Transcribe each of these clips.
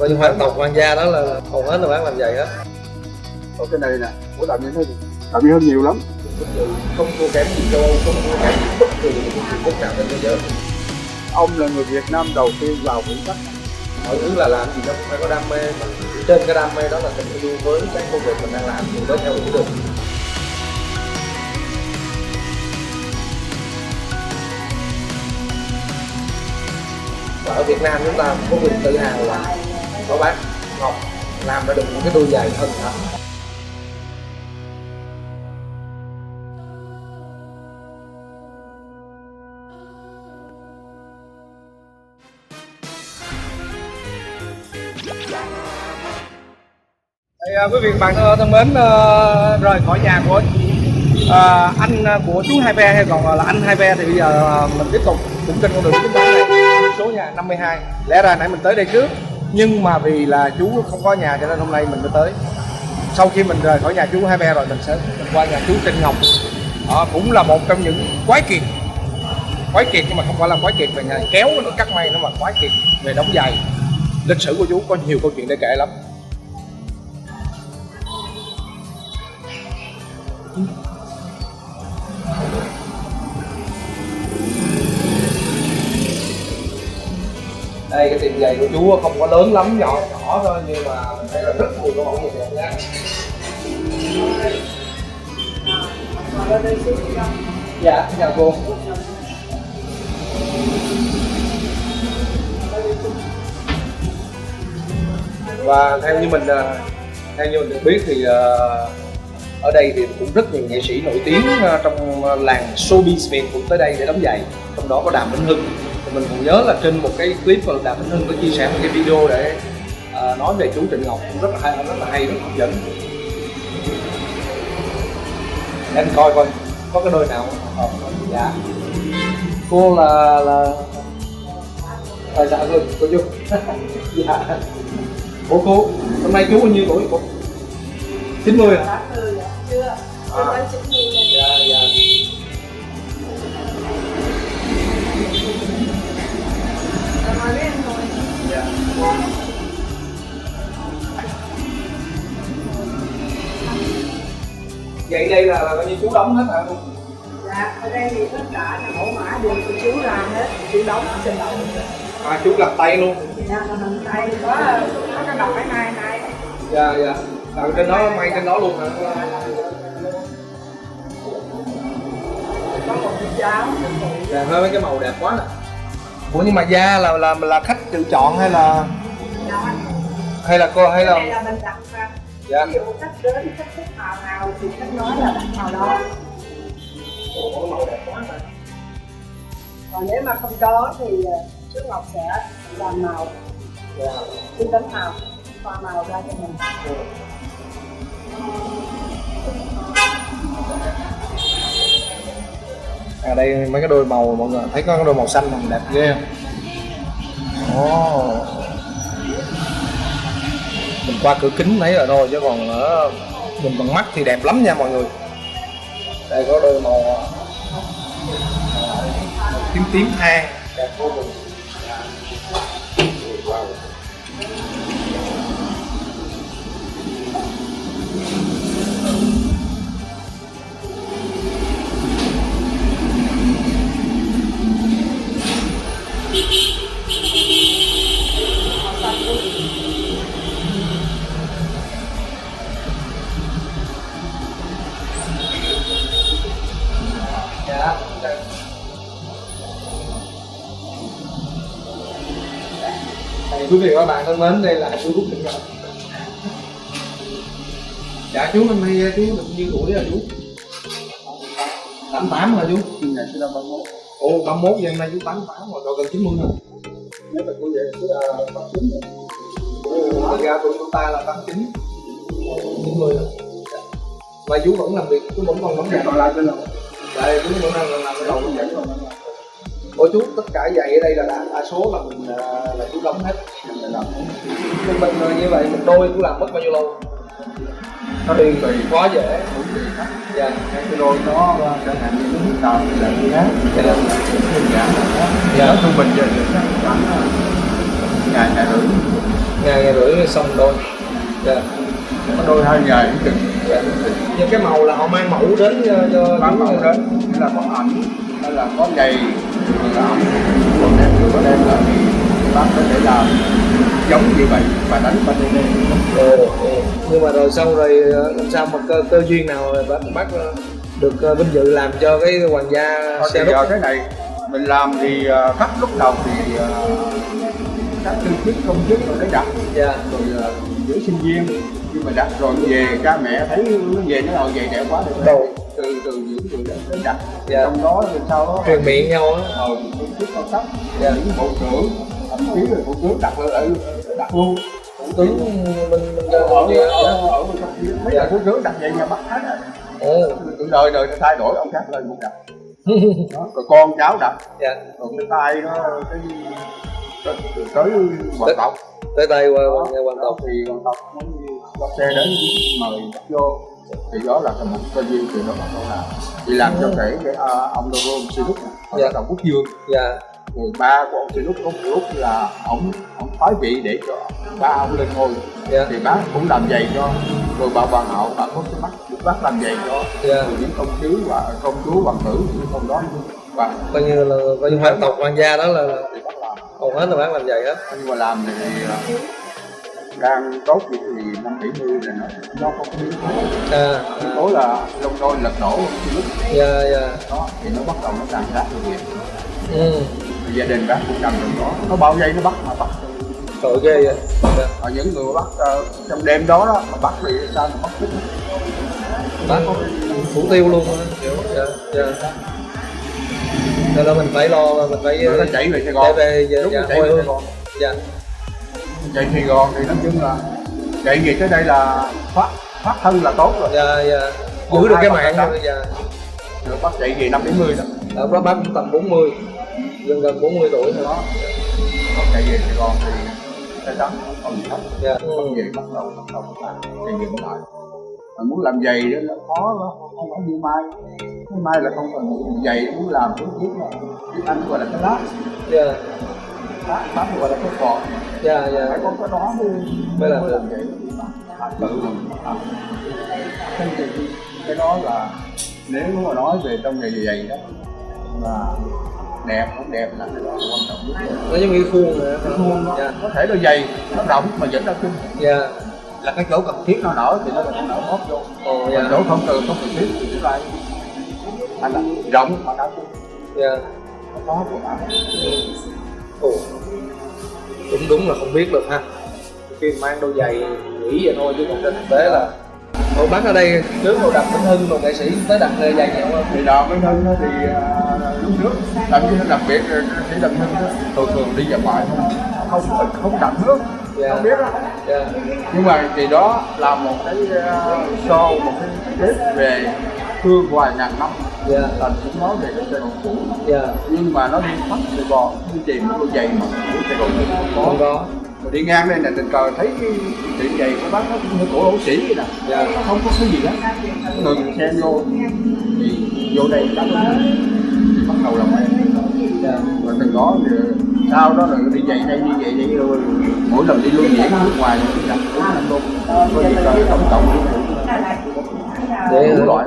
Coi như hoạt động hoàng gia đó là hầu hết là bác làm vậy hết. Còn cái này nè, của Đàm Nhân Hưng, Đàm Nhân Hưng nhiều lắm. Không thua kém gì châu Âu, không thua kém bất kỳ quốc nào trên thế giới. Ông là người Việt Nam đầu tiên vào quyển sách. Mọi thứ là làm gì nó cũng phải có đam mê, mà trên cái đam mê đó là tình yêu với cái công việc mình đang làm thì mới theo đuổi được. Và ở Việt Nam chúng ta có quyền tự hào là có bác Ngọc làm ra được những cái đôi giày thần thánh. Quý vị bạn thân mến, rời khỏi nhà của anh của chú Hai Ve hay còn là anh Hai Ve thì bây giờ mình tiếp tục cũng trên con đường chính bản này, số nhà 52. Lẽ ra nãy mình tới đây trước nhưng mà vì là chú không có nhà cho nên hôm nay mình mới tới. Sau khi mình rời khỏi nhà chú Hai Ve rồi mình sẽ qua nhà chú Trịnh Ngọc. Đó cũng là một trong những quái kiệt nhưng mà không phải là quái kiệt về nghề kéo nó cắt may, nó mà quái kiệt về đóng giày. Lịch sử của chú có nhiều câu chuyện để kể lắm. Đây cái tiệm giày của chú không có lớn lắm, nhỏ thôi nhưng mà mình thấy là rất nhiều cái mẫu giày đẹp nha. Dạ, chào cô. Và theo như mình được biết thì ở đây thì cũng rất nhiều nghệ sĩ nổi tiếng trong làng showbiz Việt cũng tới đây để đóng giày, trong đó có Đàm Vĩnh Hưng. Mình còn nhớ là trên một cái clip mà Đàm Vĩnh Hưng có chia sẻ một cái video để nói về chú Trịnh Ngọc cũng rất là hay, rất hấp dẫn. Em coi có cái đôi nào không? Dạ. Cô là dạ cô chú. Dạ. Cô hôm nay chú bao nhiêu tuổi cô? 90 à? Chưa. Dạ. Dạ. Vậy đây là coi như chú đóng hết hả cô? Dạ, ở đây thì tất cả là mẫu mã đều của chú làm hết, chú đóng trên đầu. Chú làm tay luôn. Dạ, làm tay có cái đầu cái này. Dạ. Làm trên đó, may trên đó luôn hả? Có một cái cháo. Dạ, hơi mấy cái màu đẹp quá nè. Ủa nhưng mà da là khách tự chọn hay là Dạ. cô hay là Đây là mình đặt ra. dạ. Ví dụ khách đến khách thích màu nào thì khách nói là đặt màu đó. Ủa, cái màu đẹp quá nè. Còn nếu mà không có thì chú Ngọc sẽ làm màu. Dạ. Chú đánh màu, pha màu ra cho mình. Đây mấy cái đôi màu mọi người thấy có cái đôi màu xanh đẹp ghê. Mình qua cửa kính thấy rồi thôi chứ còn ở mình bằng mắt thì đẹp lắm nha mọi người. Đây có đôi màu tím than đẹp vô cùng. Wow. Dạ. Đây, quý vị và các bạn thân mến, đây là chú Rút Trịnh Ngọc. Dạ chú năm nay chú được nhiêu tuổi rồi chú? 88 hả chú? Ngày sinh năm 31. Ồ 31 giờ hôm nay chú 88 rồi, gần 90 rồi. Nếu mà cô về chú là 89 rồi. Thật ra tuổi của ta là 89 90 rồi. Và chú vẫn làm việc, chú vẫn còn đóng giày Còn lại trên đầu. Đây chú vẫn đang làm cái đầu đóng giày. Ủa chú, tất cả giày ở đây là đa số là mình là chú đóng hết. Nhưng mình như vậy một đôi chú làm mất bao nhiêu lâu? Nó đi quá dễ. Dạ. Cái đôi nó chẳng hạn như cái đầu là như thế. Cái là dạ. Trung bình giờ được khoảng ngày rưỡi. ngày rưỡi xong đôi. Dạ. có đôi 2 ngày cũng chừng. Dạ. Nhưng cái màu là họ mang mẫu đến cho Bán mẫu đến nghĩa là có ảnh hay là có giày là ẩm, còn đem có đem lại bác có thể làm giống như vậy và đánh bên đây. Nhưng mà rồi sau rồi làm sao mà cơ duyên nào bác được vinh dự làm cho cái hoàng gia Thôi xe thì đúc? giờ cái này mình làm thì khách lúc đầu thì các tư chức công chức rồi đấy đặt, Dạ. rồi giữa sinh viên nhưng mà đặt rồi về cha mẹ thấy nó về nó ngồi về đẹp quá thì Đồ. từ những người đó đến đặt. Dạ. Trong đó thì sau đó Truyền miệng nhau á. công chức cao cấp, Dạ. những bộ trưởng thậm chí là thủ tướng đặt luôn Thủ tướng mình ở gì á? ở mấy đại thủ tướng đặt vậy nhà bắt hết rồi. Ồ. Từ đời đời nó thay đổi ông khác lên cũng đặt. Đó, rồi con cháu đặt, Dạ. còn cái tay nó tới hoàng tộc Tới tay qua đó, hoàng tộc. thì hoàng tộc mới cho xe đến mời bắt vô thì đó là một cơ duyên từ đó bắt đầu làm thì làm cho kể cái ông Doron Sihanouk Dạ. là tổng quốc vương. Dạ. Người ba của ông Sihanouk có một lúc là ông thoái vị để cho ba ông lên ngôi. Dạ. Thì bác cũng làm giày cho rồi bà hoàng hậu bà có cái mắt bác làm giày cho Dạ. những công chúa và công chúa hoàng tử những con đó và Coi như là coi như hoàng tộc hoàng gia đó là thì bác làm. hầu hết là bác làm vậy hết. Nhưng mà làm thì đang tốt thì năm 70 là nó không có biến tố là London lật đổ lúc Dạ. Dạ. đó thì nó bắt đầu nó tàn sát người Việt. Ừ. Gia đình bác cũng nằm trong đó, nó bao vây nó bắt mà bắt Tội ghê vậy. Dạ. ở những người bắt trong đêm đó mà bắt thì sao mà bắt thích Bác có thủ tiêu luôn á. Dạ. Dạ. Cho nên mình phải lo, mình phải nó chạy về Sài Gòn. về Lúc dạ, nó chạy về Sài Gòn, dạ. chạy Sài Gòn thì nói chung là chạy về tới đây là thoát thân là tốt rồi. Dạ. Dạ. Giữ được cái mạng rồi. Dạ. Rồi bác chạy về năm 70 đó. Đó, bác cũng tầm 40, gần 40 tuổi rồi đó. Bác chạy về Sài Gòn thì cái đó không gì hết. Dạ. Bác về bắt đầu làm chạy về lại. Mà muốn làm giày đó nó khó đó, không phải như mai. Cái mai là không cần giày muốn làm cũng biết là tiếng Anh gọi là cái lát. Dạ. Lát gọi là cái cọt. Dạ. Dạ. Phải có cái đó mới làm giày. Tự mình làm. Cái đó là nếu mà nói về trong nghề giày đó là đẹp không đẹp là cái đó là quan trọng nhất. Nó giống như khuôn nè. Khuôn đó, Dạ. có thể đôi giày nó rộng mà vẫn ra chung. Dạ. Là cái chỗ cần thiết nó nở thì nó nở mốt vô. Ồ. Còn Dạ. chỗ không cần thiết thì nó lại hay là rộng mà nở chung. Dạ. Nó có của bạn. Ồ. Đúng là không biết được ha. Khi mang đôi giày nghĩ vậy thôi chứ còn trên thực tế là bác ở đây trước đâu đặt Minh Hưng rồi nghệ sĩ tới đặt giày nhiều không? Thì đó Minh Hưng thì lúc trước làm như nó đặc biệt sĩ Đặng Hưng đó thường đi dạo ngoại không đặt nước. Dạ. Không biết đó. Dạ. Nhưng mà thì đó là một cái show, một cái clip về hương hoài ngàn năm. Dạ. Thành cũng nói về cái Sài Gòn cũ. Dạ. Nhưng mà nó đi khắp Sài Gòn đi tìm một đôi giày mà của Sài Gòn cũ Không có. Rồi đi ngang đây là tình cờ thấy cái tiệm giày của bác nó cũng như cổ ấu sĩ vậy nè. Dạ. Nó không có cái gì hết. Ngừng xem vô thì vô đây cả thì bắt đầu làm quen. Dạ. Và từ đó thì sau đó là đi giày đây đi giày đây rồi mỗi lần đi lưu diễn ở nước ngoài thì đi đặt 4 năm luôn. Có gì là tổng cộng Để đủ loại.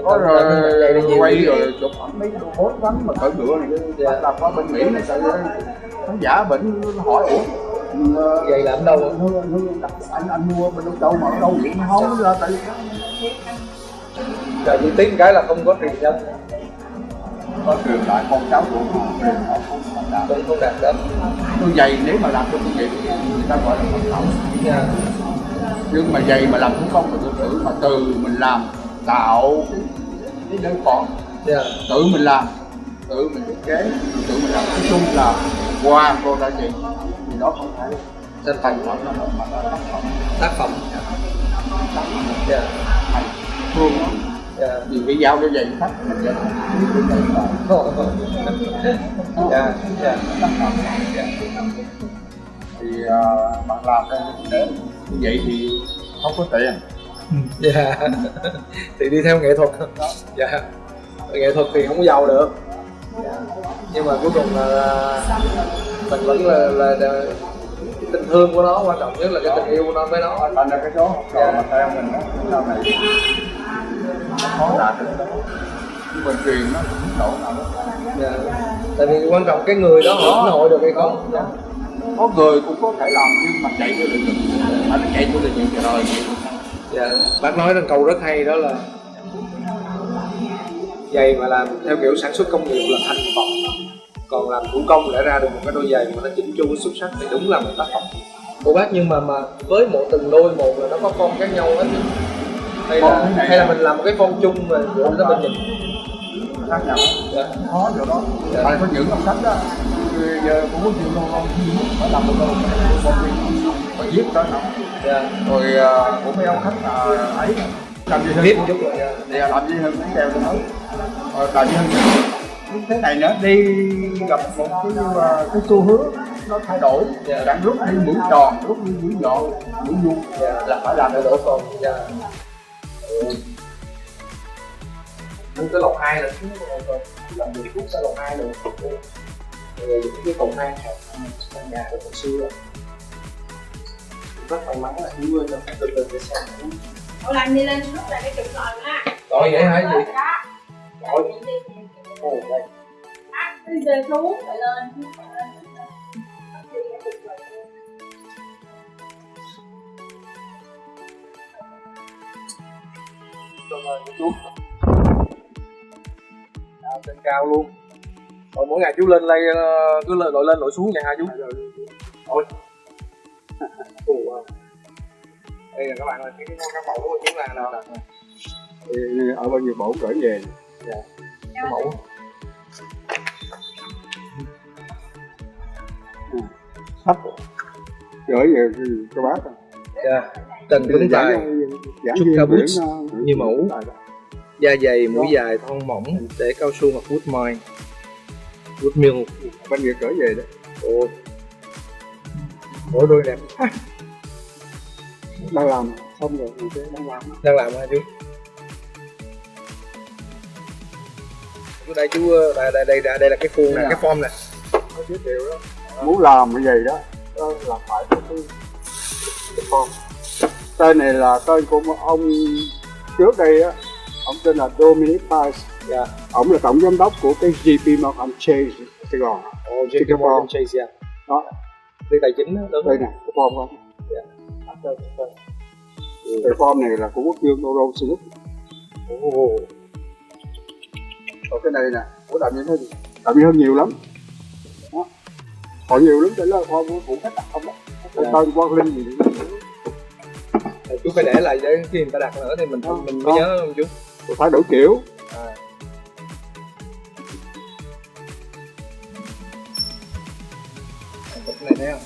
Có rồi quay rồi. rồi chụp ảnh mấy đồ hối bắn mà cỡ ngựa này Dạ. làm qua bên Mỹ này khán giả bệnh nó hỏi ủa Giày làm đâu? anh mua bên đâu mà ở đâu vậy nó không ra tại Giờ chỉ tiếng cái là không có truyền nhân, có truyền lại con cháu của họ truyền họ không đạt. không đạt được. Đôi giày nếu mà làm cho công nghiệp thì người ta gọi là phẩm phẩm. Dạ. Nhưng mà giày mà làm thủ công là tự tử mà từ mình làm tạo cái đơn con. Dạ. Tự mình làm, tự mình thiết kế, tự mình làm, nói chung là qua cô ra chị thì nó không phải trên thành phẩm nó mà là tác phẩm. Tác phẩm. Dạ. Thành phương Dạ. vì cái dao để dày khách mình dạy Dạ. Dạ. thì bạn làm để như vậy thì không có tiền. Dạ. Thì đi theo nghệ thuật. Dạ. Nghệ thuật thì không có giàu được. Nhưng mà cuối cùng là mình vẫn là tình thương của nó, quan trọng nhất là cái tình yêu của nó với nó. thành ra cái số học trò mà theo mình đó sau này khó đạt được đó, nhưng mình truyền nó cũng độ nào đó. Dạ. Tại vì quan trọng cái người đó họ lĩnh hội được hay không. Dạ. Có người cũng có thể làm nhưng mà chạy cho lợi nhuận, mà nó chạy cho lợi nhuận rồi. Dạ. Bác nói rằng câu rất hay đó là giày mà làm theo kiểu sản xuất công nghiệp là thành phẩm, còn làm thủ công để ra được một cái đôi giày mà nó chỉnh chu xuất sắc thì đúng là một tác phẩm của bác. Nhưng mà với mỗi từng đôi một là nó có form khác nhau hết, hay là mình làm một cái form chung mà để nó mình nhìn khác nhau. dạ. Khó chỗ đó. Tại có những ông sách đó giờ cũng có nhiều con phải làm một con phải viết đó nào. Dạ. Rồi cũng mấy ông khách ấy làm gì hơn Viết một chút rồi. thì làm gì hơn cũng kêu tôi nói làm gì hơn thế này nữa, đi gặp một cái xu hướng nó thay đổi. Đang lúc đi mũi tròn, lúc đi mũi nhọn, mũi vuông là phải làm để đổi form. Dạ. Muốn cái lọc 2 là chúng tôi làm được thuốc sẽ lọc 2 được. Rồi những cái phòng hang trong nhà của hồi xưa rất may mắn là chú ơi, từ từ để xem. Ủa làm đi lên lúc là cái chụp lần á. Rồi vậy hả chị? Ôi. Ồ đây. Đi về xuống phải lên. Chú trên cao luôn. Rồi mỗi ngày chú lên đây cứ lội lên lội xuống vậy hả chú? Ôi. Đây là các bạn là cái mẫu của chú là nào nè. Ở bao nhiêu mẫu gửi về. Dạ. Cái mẫu. Sắp gửi về cho bác. Dạ. Cần cứng tài. Chuka Boots như mẫu. Da dày, mũi dài, thon mỏng, để cao su hoặc wood mine. Wood mill. Bên Việt gửi về đó. Ồ. Ủa đôi đẹp. Đang làm xong rồi, Đang làm hả chú? Đây chú, đây là cái khuôn nè, cái form nè. Nó giới thiệu đó. Muốn làm cái gì đó là phải có cái form. Tên này là tên của một ông trước đây á, ông tên là Dominic Price. Dạ. Ông là tổng giám đốc của cái JP Morgan Chase Sài Gòn. Ồ, JP Morgan Chase dạ. Đó. Đây tài chính đó. Đây nè, cái form không? Dạ. Cái form này là của quốc dương Euro Smith. Ồ. Còn cái này nè, của Đàm Vĩnh Hưng. Đàm Vĩnh Hưng nhiều lắm. Đó. Còn nhiều lắm, để là form của phụ khách đặt không đó. Tên Quang Linh gì đó. Chú phải để lại để khi người ta đặt nữa thì mình mới nhớ không chú? Phải đổi kiểu. À. Cái này thấy không?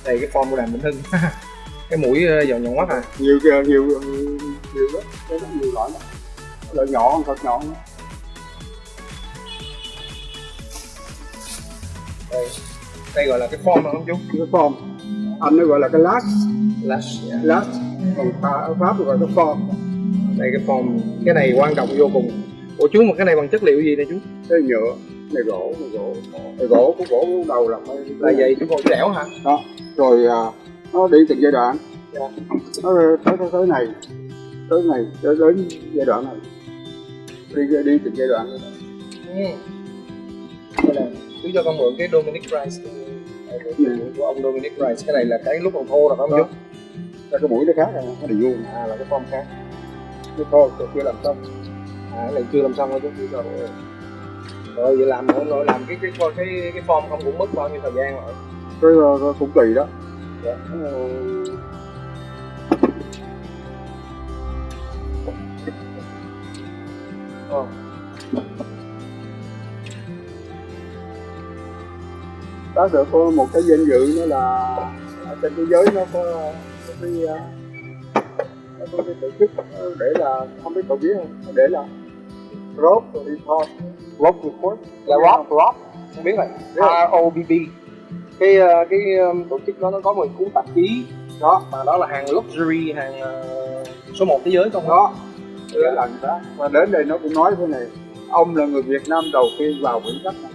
Đây cái form của Đàm Vĩnh Hưng. Cái mũi giòn nhọn mắt à? Nhiều lắm, cái đó nhiều loại lắm. Loại nhỏ, thật nhỏ. Đây gọi là cái form không chú? Cái form. Anh nó gọi là cái lash. Lash. Còn Pháp gọi là cái form. Đây cái form, cái này quan trọng vô cùng. Ủa chú, mà cái này bằng chất liệu gì này chú? Cái nhựa, này gỗ. Này gỗ đầu là vậy chú còn dẻo hả? Đó. Rồi nó đi từng giai đoạn. Dạ. Nó tới này, tới đến giai đoạn này. Đi từng giai đoạn. Đây là chú cho con mượn cái Dominic Price của ông Dominic Price. Cái này là cái lúc còn thô rồi phải không chú? Cái mũi nó khác rồi, nó đi vuông. À, là cái form khác. Cái thô chưa làm xong. À, cái này chưa làm xong thôi chú. Rồi vậy làm nữa, làm cái form không cũng mất bao nhiêu thời gian rồi. Cái cũng tùy đó. Dạ. Đó được có một cái danh dự nữa là ở trên thế giới nó có cái tổ chức để là, không biết cậu biết không, để là Rob Report. Là Rob không biết rồi. ROBB. Cái tổ chức đó nó có một cuốn tạp chí đó mà đó là hàng luxury, hàng số 1 thế giới trong đó. Cái lần đó mà đến đây nó cũng nói thế này, ông là người Việt Nam đầu tiên vào Vĩnh Bắc này.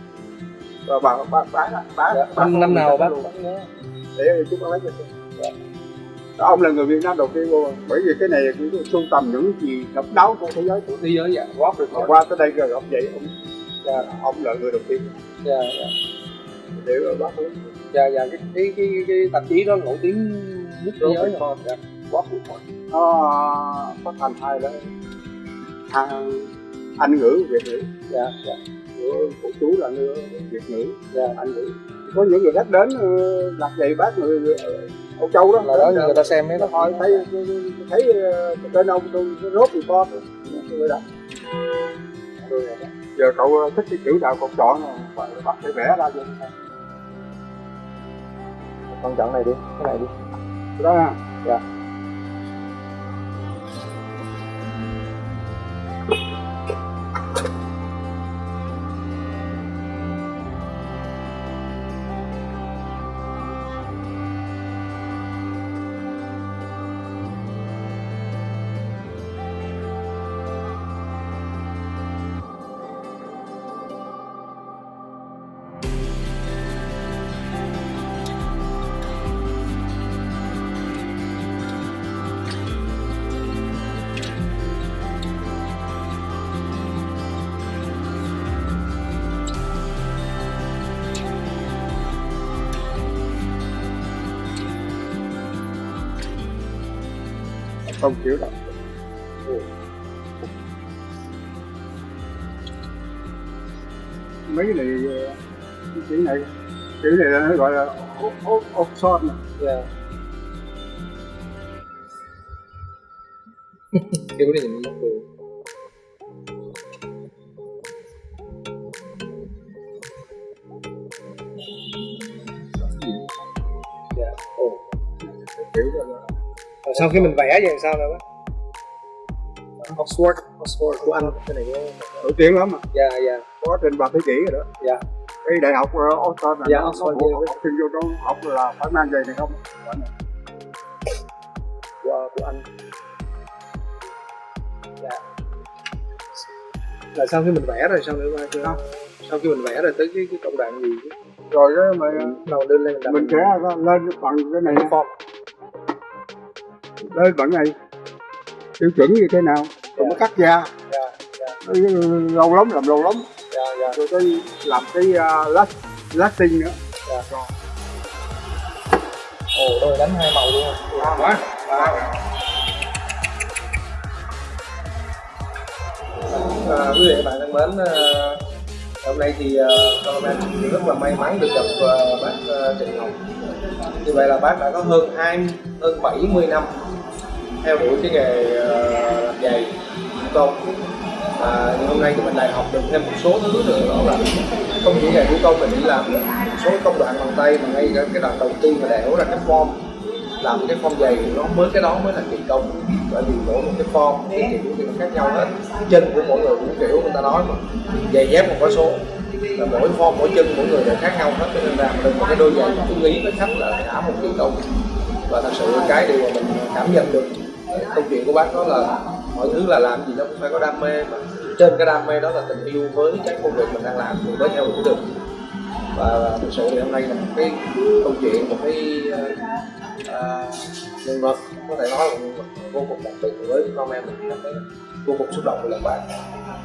và bán năm nào bác luôn để chúng ta lấy cho tôi. Ông là người Việt Nam đầu tiên vô, bởi vì cái này cũng sưu tầm những gì độc đáo của thế giới, dạ, góp được qua tới đây rồi ông vậy ông là người đầu tiên. Dạ. Để bác Dạ, cái tạp chí đó nổi tiếng nhất thế giới rồi. Dạ. Nó phát hành hai đó, Anh ngữ Việt ngữ. Dạ. Của chú là người Việt ngữ. Dạ. Anh ngữ. Có những người khách đến đặt giày bác người Âu Châu đó, là đó người ta xem mấy đó thôi thấy tên ông tôi rốt thì con người đó. Giờ cậu thích cái chữ nào cậu chọn rồi bắt phải vẽ ra cho con chọn này đi, cái này đi. cái đó ha. Dạ. Không chịu đâu. Mấy cái này cái chữ này nó gọi là Oxford này. Dạ. Cái này nhìn mắc cười. Dạ. Kiểu là Rồi sau khi mình vẽ vậy sao nữa bác? Oxford của Anh, cái này nổi tiếng lắm mà. dạ Có trên 3 thế kỷ rồi đó. dạ Cái đại học Oxford này Dạ, nó Oxford học sinh vô trong học là phải mang giày này không? của Anh. Dạ. Là sau khi mình vẽ rồi sao nữa bác? Không. Sau khi mình vẽ rồi tới cái công đoạn gì chứ? Rồi đó mà Đầu đưa lên mình sẽ lên bằng cái này, form. lên bằng này tiêu chuẩn như thế nào rồi mới cắt da. Dạ. Lâu lắm làm lâu lắm Dạ. rồi tôi làm cái lasting nữa. Dạ. Ồ, đôi đánh hai màu luôn. Quá. Quý vị và các bạn thân mến, hôm nay thì Cameraman rất là may mắn được gặp bác Trịnh Ngọc. Như vậy là bác đã có hơn 70 năm theo đuổi cái nghề làm giày thủ công. Nhưng hôm nay thì mình lại học được thêm một số thứ nữa, đó là không chỉ nghề thủ công mình chỉ làm một số công đoạn bằng tay, mà ngay cả cái đoạn đầu tiên mà đẽo ra cái form, làm cái form giày nó mới, cái đó mới là kỳ công. Bởi vì mỗi một cái form, cái kiểu thì nó khác nhau hết, chân của mỗi người cũng kiểu người ta nói mà giày dép một có số, là mỗi form mỗi chân mỗi người đều khác nhau hết, cho nên là được một cái đôi giày ưng ý với khách là cả một kỳ công. Và thật sự cái điều mà mình cảm nhận được câu chuyện của bác đó là mọi thứ là làm gì nó cũng phải có đam mê, mà trên cái đam mê đó là tình yêu với cái công việc mình đang làm thì mới theo đuổi được. Và thực sự thì hôm nay là một cái câu chuyện, một cái nhân vật có thể nói là nhân vật vô cùng đặc biệt với con em mình, cảm thấy vô cùng xúc động với lần bác.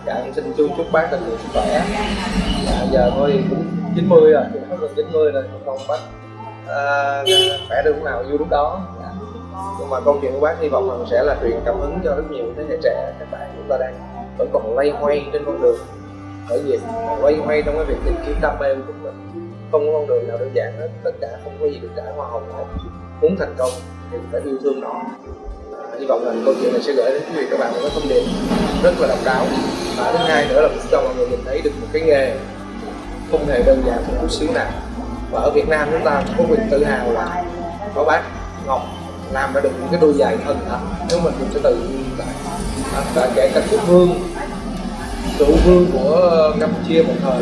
Dạ, em xin chúc bác thật nhiều sức khỏe. Dạ, giờ thôi cũng 90 rồi, cũng gần 90 rồi, không bác khỏe được lúc nào vui lúc đó. Dạ. Nhưng mà câu chuyện của bác hy vọng rằng sẽ là truyền cảm hứng cho rất nhiều thế hệ trẻ, các bạn chúng ta đang vẫn còn loay hoay trên con đường, bởi vì loay hoay trong cái việc tìm kiếm đam mê của mình. Không có con đường nào đơn giản hết, tất cả không có gì được trả hoa hồng hết. Muốn thành công thì phải yêu thương nó. Hy vọng rằng câu chuyện này sẽ gửi đến quý vị các bạn một cái thông điệp rất là độc đáo. Và thứ hai nữa là cũng cho mọi người nhìn thấy được một cái nghề không hề đơn giản một chút xíu nào. Và ở Việt Nam chúng ta có quyền tự hào là có bác Ngọc làm ra được những cái đôi giày thần thật. Nếu mình sẽ tự lại kể cả quốc vương, trụ vương của Campuchia một thời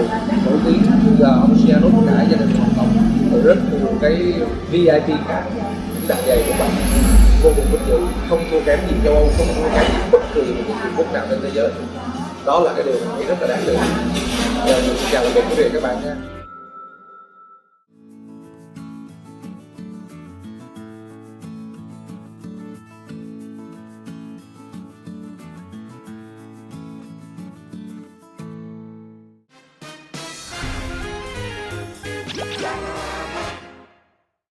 nổi tiếng, bây giờ ông Sihanouk, cả gia đình Hồng Kông, rồi rất nhiều cái VIP khác, những đàn giày của bạn vô cùng vinh dự, không thua kém gì châu Âu, không thua kém gì bất kỳ một cái cường quốc nào trên thế giới. Đó là cái điều mình nghĩ rất là đáng được. Giờ mình xin chào tạm biệt quý vị các bạn nha.